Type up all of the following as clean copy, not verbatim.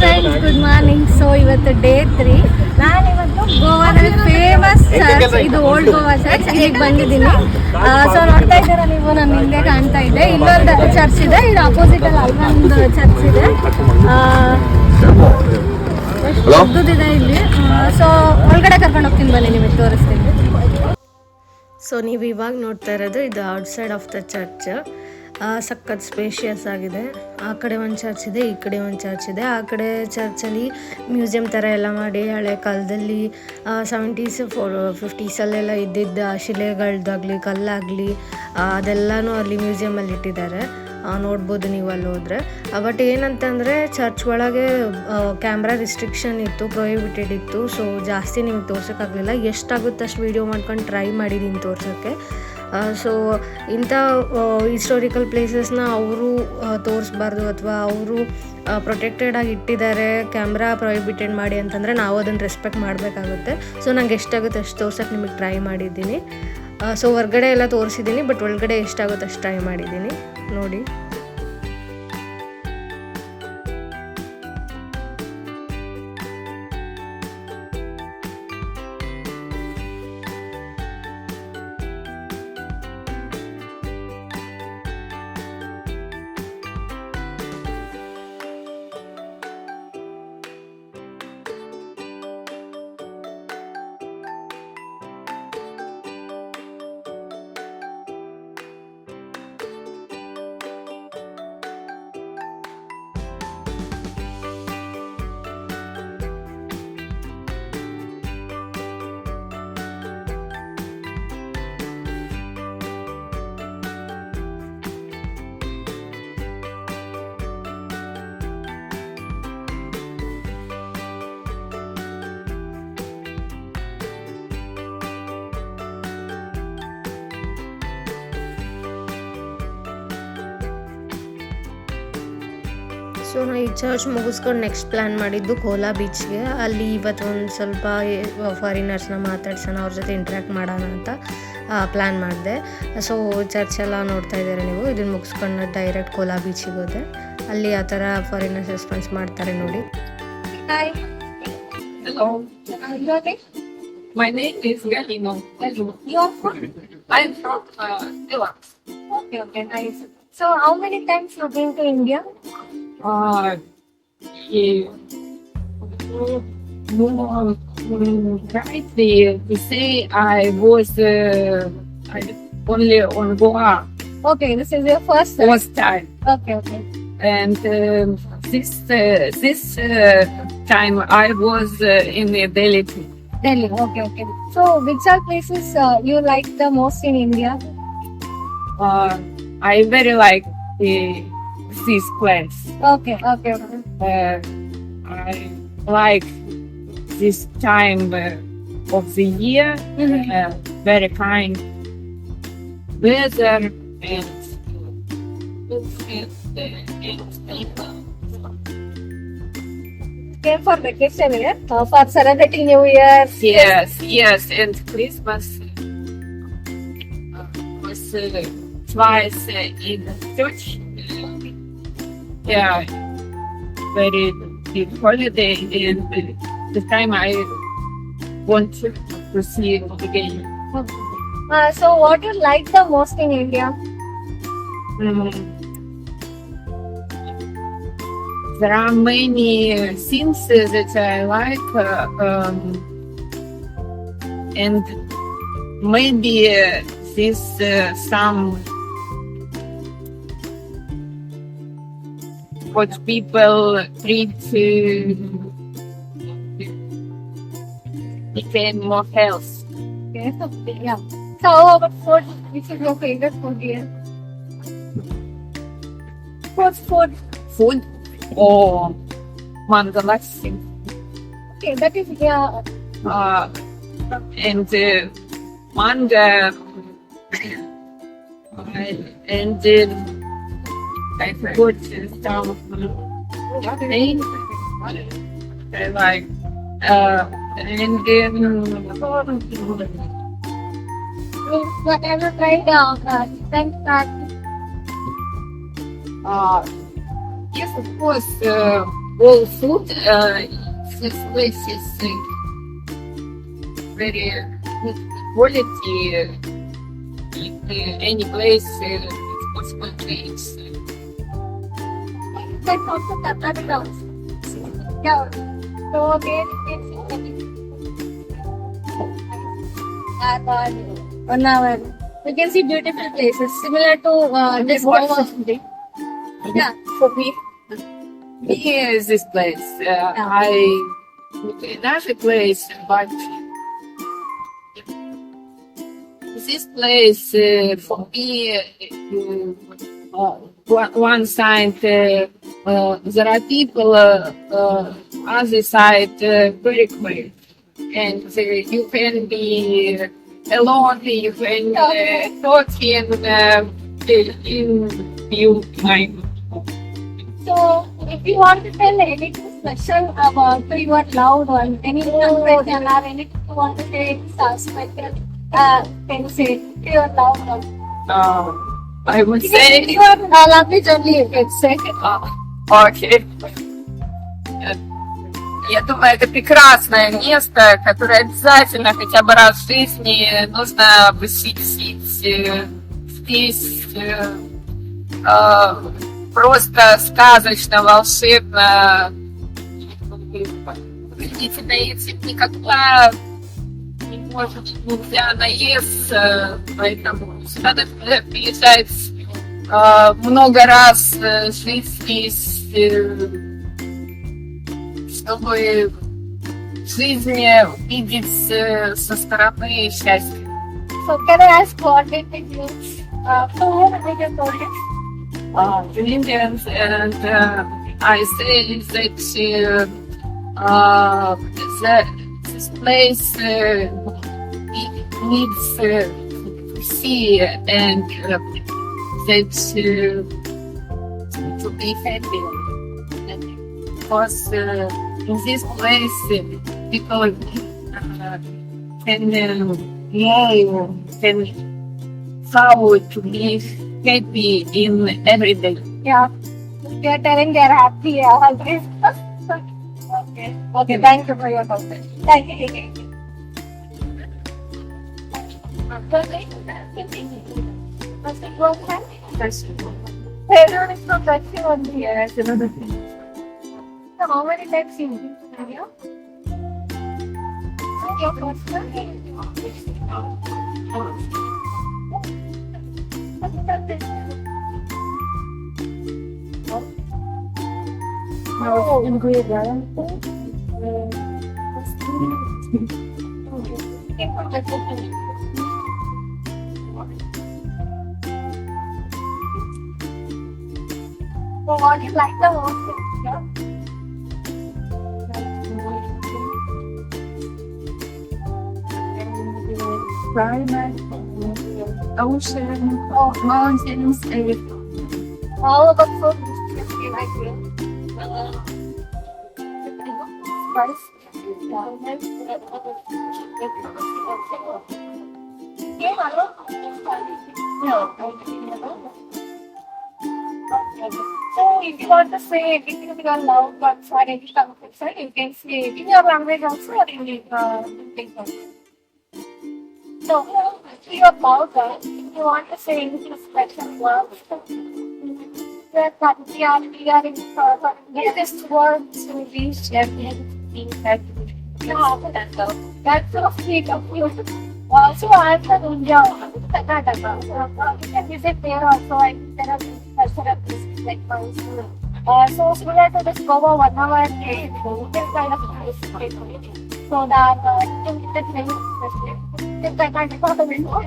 Friends, good morning. So ಇವತ್ತು day 3. ನಾನಿವತ್ತು ಗೋವಾದಲ್ಲಿ ಫೇಮಸ್ ಚರ್ಚ್, ಇದು ಓಲ್ಡ್ ಗೋವಾ ಚರ್ಚ್, ಇಲ್ಲಿಗೆ ಬಂದಿದ್ದೀನಿ. ಸೊ ನೋಡ್ತಾ ಇದ್ದೀರಾ ನೀವು, ನಾನು ಹಿಂದೆ ಕಾಣ್ತಾ ಇದ್ದೆ. ಇಲ್ಲೊಂದು ಚರ್ಚ್ ಇದೆ, ಇದು ಅಪೋಸಿಟ್ ಅಲ್ಲಿ ಅಲ್ಲೊಂದು ಚರ್ಚ್ ಇದೆ. ದೊಡ್ಡದಿದೆ ಇಲ್ಲಿ. ಸೊ ಒಳಗಡೆ ಕರ್ಕೊಂಡು ಹೋಗ್ತೀನಿ, ಬನ್ನಿ ನಿಮಗೆ ತೋರಿಸ್ತೀನಿ. ಸೊ ನೀವು ಇವಾಗ ನೋಡ್ತಾ ಇರೋದು ಇದು ಔಟ್ಸೈಡ್ ಆಫ್ ದ ಚರ್ಚ್. ಸಖತ್ ಸ್ಪೇಷಿಯಸ್ ಆಗಿದೆ. ಆ ಕಡೆ ಒಂದು ಚರ್ಚ್ ಇದೆ, ಈ ಕಡೆ ಒಂದು ಚರ್ಚ್ ಇದೆ. ಆ ಕಡೆ ಚರ್ಚಲ್ಲಿ ಮ್ಯೂಸಿಯಂ ಥರ ಎಲ್ಲ ಮಾಡಿ ಹಳೆ ಕಾಲದಲ್ಲಿ 70s 50sಲ್ಲೆಲ್ಲ ಇದ್ದಿದ್ದ ಶಿಲೆಗಳದ್ದಾಗಲಿ ಕಲ್ಲಾಗಲಿ ಅದೆಲ್ಲನೂ ಅಲ್ಲಿ ಮ್ಯೂಸಿಯಮಲ್ಲಿ ಇಟ್ಟಿದ್ದಾರೆ. ನೋಡ್ಬೋದು ನೀವು ಅಲ್ಲಿ ಹೋದರೆ. ಬಟ್ ಏನಂತಂದರೆ ಚರ್ಚ್ ಒಳಗೆ ಕ್ಯಾಮ್ರಾ ರಿಸ್ಟ್ರಿಕ್ಷನ್ ಇತ್ತು, ಪ್ರೊಹಿಬಿಟೆಡ್ ಇತ್ತು. ಸೊ ಜಾಸ್ತಿ ನಿಮ್ಗೆ ತೋರ್ಸೋಕ್ಕಾಗಲಿಲ್ಲ. ಎಷ್ಟಾಗುತ್ತೆ ಅಷ್ಟು ವೀಡಿಯೋ ಮಾಡ್ಕೊಂಡು ಟ್ರೈ ಮಾಡಿದ್ದೀನಿ ತೋರ್ಸೋಕ್ಕೆ. ಸೊ ಇಂಥ ಹಿಸ್ಟೋರಿಕಲ್ ಪ್ಲೇಸಸ್ನ ಅವರು ತೋರಿಸ್ಬಾರ್ದು ಅಥವಾ ಅವರು ಪ್ರೊಟೆಕ್ಟೆಡ್ ಆಗಿ ಇಟ್ಟಿದ್ದಾರೆ, ಕ್ಯಾಮ್ರಾ ಪ್ರೊಹಿಬಿಟೆಡ್ ಮಾಡಿ ಅಂತಂದರೆ ನಾವು ಅದನ್ನು ರೆಸ್ಪೆಕ್ಟ್ ಮಾಡಬೇಕಾಗುತ್ತೆ. ಸೊ ನಂಗೆ ಎಷ್ಟಾಗುತ್ತೆ ಅಷ್ಟು ತೋರ್ಸೋಕ್ಕೆ ನಿಮಗೆ ಟ್ರೈ ಮಾಡಿದ್ದೀನಿ. ಸೊ ಹೊರ್ಗಡೆ ಎಲ್ಲ ತೋರಿಸಿದ್ದೀನಿ, ಬಟ್ ಒಳಗಡೆ ಎಷ್ಟಾಗುತ್ತೆ ಅಷ್ಟು ಟ್ರೈ ಮಾಡಿದ್ದೀನಿ. ನೋಡಿ. ಸೊ ನಾವು ಈ ಚರ್ಚ್ ಮುಗಿಸ್ಕೊಂಡು ನೆಕ್ಸ್ಟ್ ಪ್ಲ್ಯಾನ್ ಮಾಡಿದ್ದು ಕೋಲಾ ಬೀಚ್ಗೆ. ಅಲ್ಲಿ ಇವತ್ತು ಒಂದು ಸ್ವಲ್ಪ ಫಾರಿನರ್ಸ್ನ ಮಾತಾಡ್ಸೋಣ, ಅವ್ರ ಜೊತೆ ಇಂಟ್ರ್ಯಾಕ್ಟ್ ಮಾಡೋಣ ಅಂತ ಪ್ಲ್ಯಾನ್ ಮಾಡಿದೆ. ಸೊ ಚರ್ಚ್ ಎಲ್ಲ ನೋಡ್ತಾ ಇದ್ದಾರೆ ನೀವು. ಇದನ್ನು ಮುಗಿಸ್ಕೊಂಡು ಡೈರೆಕ್ಟ್ ಕೋಲಾ ಬೀಚಿಗೆ ಹೋದೆ. ಅಲ್ಲಿ ಆ ಥರ ಫಾರಿನರ್ಸ್ ರೆಸ್ಪಾನ್ಸ್ ಮಾಡ್ತಾರೆ ನೋಡಿ. Hi. Hello. Your name? My name is Galino. You are from? I'm from Iraq. Okay, nice. So how many times you've been to India? Yeah. Right to say I was only on Goa Okay, this is your first time. first time, Okay. and this time I was in Delhi. Delhi. Okay. So which are places you like the most in India? I very like this place. Okay. I like this time of the year. Very kind weather and Came for vacation here for celebrating New Year. yes, and Christmas was twice in the church. Yeah, very big holiday, and the time I want to see it again. So what you like the most in India? There are many things that I like, and maybe this some what people treat to become more health. Okay, so yeah. So how about food? Which is your favorite food here? What's food? Food or mangalasi, Okay, that is and manga, and I put some things I like, and whatever tried different yes, of course, all food. This place is very good quality. Any place it's possible to eat. Can also that house. Yeah. So again, and 1 hour. You can see beautiful places similar to this Goa. Yeah. For me is this place. I another place, but this place for me, one side there are people, other side very quiet, and you can be alone. You can talk in your mind. So, if you want to tell anything special about your loved one, anything special or anything you want to say special, can say to your loved one. I would say, Your language only you can say. окей. Я думаю, это прекрасное место, которое обязательно хотя бы раз в жизни нужно посетить. Здесь просто сказочно, волшебно. Удивительно, этим никогда нельзя наесться, поэтому сюда надо приезжать много раз, жить здесь, чтобы жизнь увидеть со стороны счастья. So, can I ask what did it use? So, who did you told it? Indians, and I say that this place needs to see and that to be happy, because in this place people can know how to be happy in every day. Yeah. They are telling they are happy always. Okay. Okay, thank you for your comment. Thank you. Everyone is so touchy on the air. So how many times you did you? Your first Oh, ingredient. So what do you like the most? Climate, ocean, mountains, everything. All about food. You like it? Spice. Yeah, so if you want to say anything to your loved ones or any conversation, you can say in your language also or in your language. So, to your loved ones, if you want to say anything special words, your country or we are in this world to reach everything that that's so sweet of you. Also, I'm from India, Karnataka. So, you can visit there also. I think there are cultural places like Mysore. So, similar to this Goa 1 hour train, you can kind of visit it. So that you can get the train, you can kind of go to the window.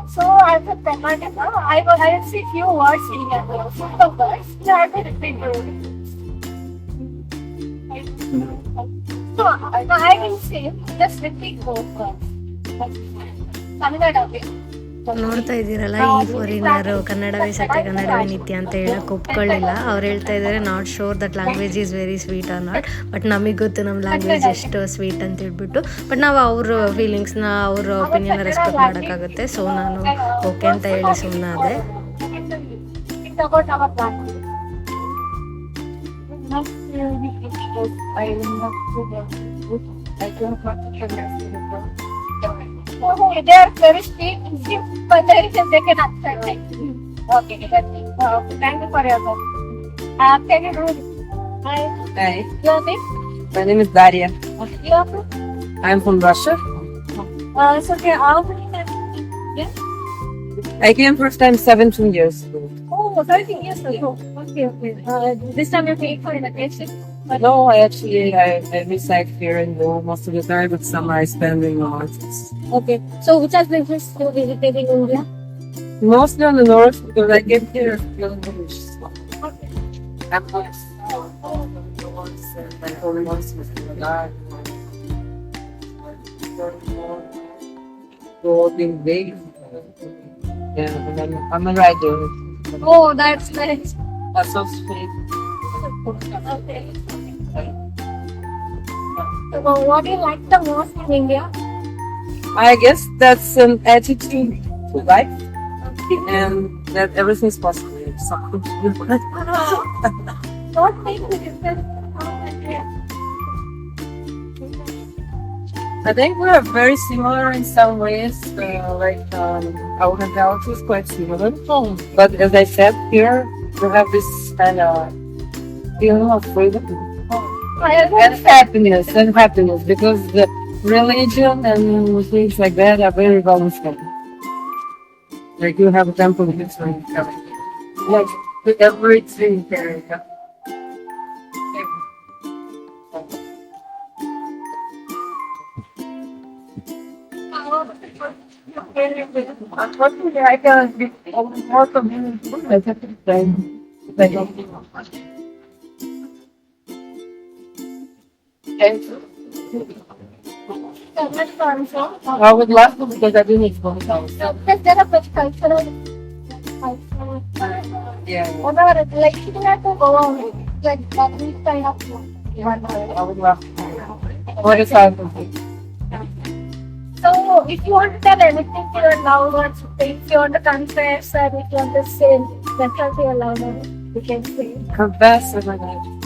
So, as a Karnataka, I will see few words here. Simple words. So, I will repeat you. So, I will say just repeat those words. Kannada. ನೋಡ್ತಾ ಇದ್ದೀರಲ್ಲ, ಈ ಫಾರಿನರು ಕನ್ನಡವೇ ಸತ್ಯ ಕನ್ನಡವೇ ನಿತ್ಯ ಅಂತ ಹೇಳಕ್ಕೆ ಒಪ್ಕೊಳ್ಳಿಲ್ಲ. ಅವ್ರು ಹೇಳ್ತಾ ಇದ್ದಾರೆ not sure that language is very sweet or not, but ನಮಗೆ ಗೊತ್ತು ನಮ್ಮ ಲ್ಯಾಂಗ್ವೇಜ್ ಎಷ್ಟು ಸ್ವೀಟ್ ಅಂತ ಹೇಳ್ಬಿಟ್ಟು. ಬಟ್ ನಾವು ಅವ್ರ ಫೀಲಿಂಗ್ಸ್ನ, ಅವ್ರ ಒಪಿನಿಯನ್ನ ರೆಸ್ಪೆಕ್ಟ್ ಮಾಡೋಕ್ಕಾಗುತ್ತೆ. ಸೊ ನಾನು ಓಕೆ ಅಂತ ಹೇಳಿ ಸುಮ್ಮನಾದೆ. Next year we can go island of Cuba. I don't want to oh, they are very steep, but there is a second upside. Okay, thank you for your help. Can you do it? Hi. Hi, Your name? my name is Daria. Your name? I'm from Russia. So, okay, how many times? Yeah? I came first time 17 years ago. Oh, 13 years ago. Okay, okay. This time you're paying for vacation? No, I reside here in Rome most of the time, but summer I spend in the mountains. Okay. So, which are the places you visited in India? Mostly on the north because I came here to feel English. Okay. I'm not my whole months with the garden. Golden Bay. Yeah, I'm a rider. Oh, that's nice. That's so sweet. Okay. So, what do you like the most in India? I guess that's an attitude to life and that everything is possible. What makes the difference? I think we are very similar in some ways. Our mentality is quite similar. But as I said, here we have this kind of feeling of freedom and happiness because the religion and things like that are very volatile. Like you have a temple in Israel, like everything there. Unfortunately, I can be more community. I have to say, like, I would love to because I didn't expose myself. Is there a bit cultural? Yeah, Whatever, like you have to go on, like that we kind of. I would love to. What is happening? So, if you want to tell anything to your loved ones, if you want to confess or if you want to say better to your loved ones, you can say. Confess,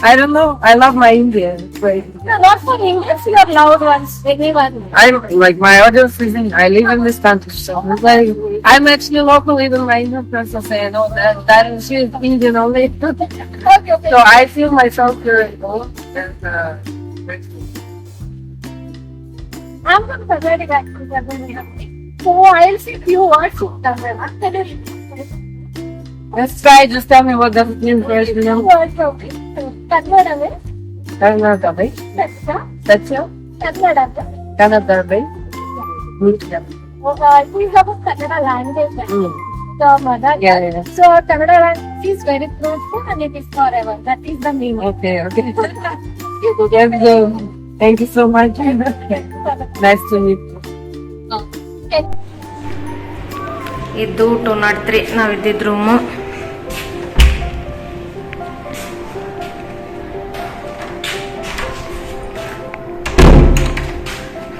I don't know. I love my India. Right? No, not for him, it's your loved ones, anyone. I'm like my audience is in. I live in this country, so it's like I'm actually local. Even my Indian friends will say, "No, that is she's Indian only." Okay. So I feel myself here at home and grateful. I'm from Karnataka actually. So I'll say few words in Tamil. Let's try. Just tell me what does it mean first. You know, Words okay. Kannada Kannada, Satya, Kannada. Kannada, We have a Kannada language. The mother. Yeah. So Kannada language is very fruitful and it is forever. That is the meaning. Okay. Thank you so much. Nice to meet you. ಇದು 203 ನಾವಿದ್ದಿದ್ದ room.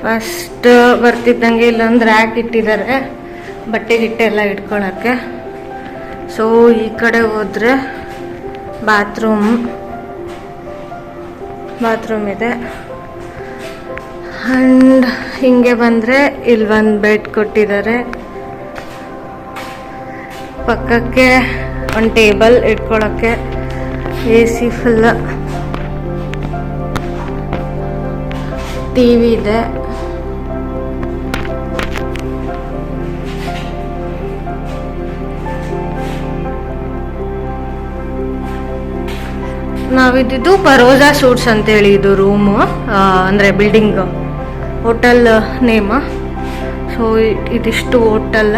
First ಬರ್ತಿದ್ದಂಗೆ ಇಲ್ಲೊಂದು rack ಇಟ್ಟಿದ್ದಾರೆ ಬಟ್ಟೆ ಗಿಟ್ಟೆ ಎಲ್ಲ ಇಟ್ಕೊಳ್ಳೋಕ್ಕೆ. So ಈ ಕಡೆ ಹೋದರೆ bathroom ಇದೆ. And ಹಿಂಗೆ ಬಂದರೆ ಇಲ್ಲಿ ಒಂದು ಬೆಡ್ ಕೊಟ್ಟಿದ್ದಾರೆ. ಪಕ್ಕಕ್ಕೆ ಒಂದು ಟೇಬಲ್ ಇಟ್ಕೊಳ್ಳೋಕ್ಕೆ, AC ಫುಲ್, TV ಇದೆ. ನಾವಿದ್ದಿದ್ದು ಪರೋಜಾ ಸೂಟ್ಸ್ ಅಂತೇಳಿ ಇದು ರೂಮು, ಅಂದರೆ ಬಿಲ್ಡಿಂಗ್ ಹೋಟೆಲ್ ನೇಮ. ಸೊ ಇದಿಷ್ಟು ಹೋಟೆಲ್.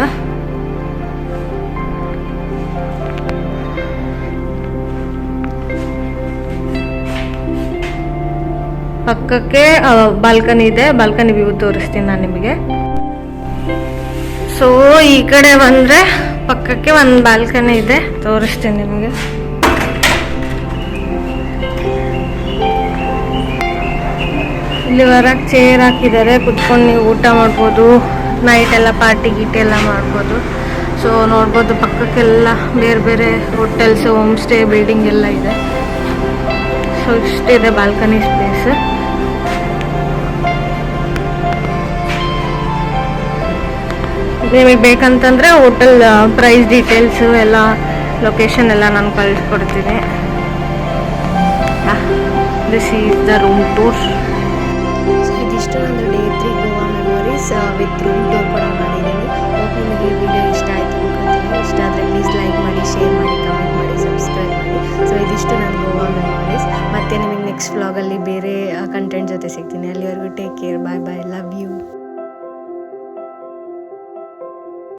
ಪಕ್ಕಕ್ಕೆ ಬಾಲ್ಕನಿ ಇದೆ, ಬಾಲ್ಕನಿ ವ್ಯೂ ತೋರಿಸ್ತೀನಿ ನಾನು ನಿಮಗೆ. ಸೊ ಈ ಕಡೆ ಬಂದರೆ ಪಕ್ಕಕ್ಕೆ ಒಂದು ಬಾಲ್ಕನಿ ಇದೆ, ತೋರಿಸ್ತೀನಿ ನಿಮಗೆ. ಇಲ್ಲಿ ಹೊರಗೆ ಚೇರ್ ಹಾಕಿದ್ದಾರೆ, ಕುತ್ಕೊಂಡು ನೀವು ಊಟ ಮಾಡ್ಬೋದು, ನೈಟ್ ಎಲ್ಲ ಪಾರ್ಟಿ ಗೀಟಿ ಎಲ್ಲ ಮಾಡ್ಬೋದು. ಸೊ ನೋಡ್ಬೋದು ಪಕ್ಕಕ್ಕೆಲ್ಲ ಬೇರೆ ಬೇರೆ ಹೋಟೆಲ್ಸ್, ಹೋಮ್ ಸ್ಟೇ, ಬಿಲ್ಡಿಂಗ್ ಎಲ್ಲ ಇದೆ. ಸೊ ಸೊ ಇಷ್ಟಿದೆ ಬಾಲ್ಕನಿ ಸ್ಪೇಸ್. ನಿಮಗೆ ಬೇಕಂತಂದರೆ ಹೋಟೆಲ್ ಪ್ರೈಸ್ ಡೀಟೇಲ್ಸು ಎಲ್ಲ ಲೊಕೇಶನ್ ಎಲ್ಲ ನಾನು ಕಳಿಸ್ಕೊಡ್ತೀನಿ. This is the room tour. So ಇದಿಷ್ಟು ಒಂದು day 3 Goa memories with room tour ಕೂಡ ಮಾಡಿದ್ದೀನಿ. ಹೋಪ್ ನಿಮಗೆ ಈ ವಿಡಿಯೋ ಇಷ್ಟ ಆಯಿತು ಅನ್ಕೊತೀನಿ. ಇಷ್ಟ ಆದರೆ ಪ್ಲೀಸ್ ಲೈಕ್ ಮಾಡಿ, ಶೇರ್ ಮಾಡಿ, ಕಮೆಂಟ್ ಮಾಡಿ, ಸಬ್ಸ್ಕ್ರೈಬ್ ಮಾಡಿ. ಸೊ ಇದಿಷ್ಟು ನನ್ನ ಗೋವಾ ಮೆಮೊರೀಸ್. ಮತ್ತೆ ನಿಮಗೆ ನೆಕ್ಸ್ಟ್ ವ್ಲಾಗಲ್ಲಿ ಬೇರೆ ಕಂಟೆಂಟ್ ಜೊತೆ ಸಿಗ್ತೀನಿ. ಅಲ್ಲಿವರೆಗೂ take care, bye bye, love you.